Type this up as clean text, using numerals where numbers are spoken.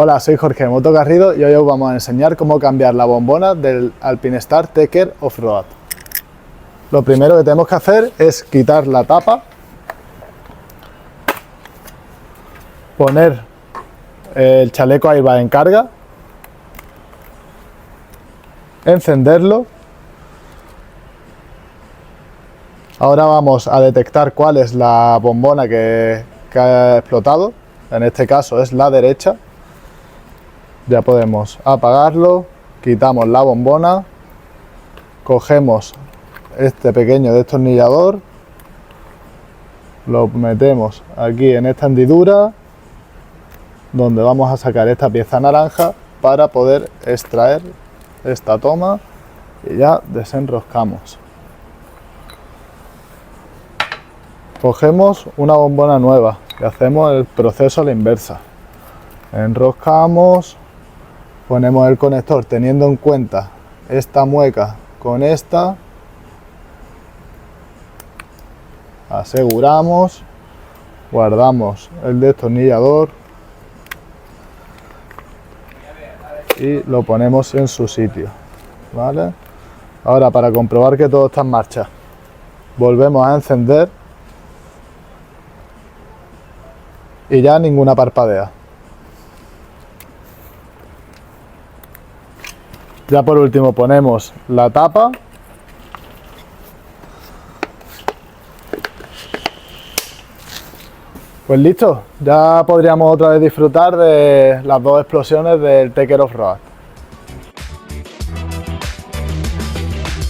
Hola, soy Jorge de Moto Garrido y hoy os vamos a enseñar cómo cambiar la bombona del Alpinestar TEKR Off-Road. Lo primero que tenemos que hacer es quitar la tapa, poner el chaleco airbag en carga, encenderlo. Ahora vamos a detectar cuál es la bombona que ha explotado. En este caso es la derecha. Ya podemos apagarlo, quitamos la bombona, cogemos este pequeño destornillador, lo metemos aquí en esta hendidura, donde vamos a sacar esta pieza naranja para poder extraer esta toma y ya desenroscamos. Cogemos una bombona nueva y hacemos el proceso a la inversa. Enroscamos, ponemos el conector teniendo en cuenta esta mueca con esta, aseguramos, guardamos el destornillador y lo ponemos en su sitio, ¿vale? Ahora, para comprobar que todo está en marcha, volvemos a encender y ya ninguna parpadea. Ya por último ponemos la tapa. Pues listo, ya podríamos otra vez disfrutar de las dos explosiones del TEKR Off-Road.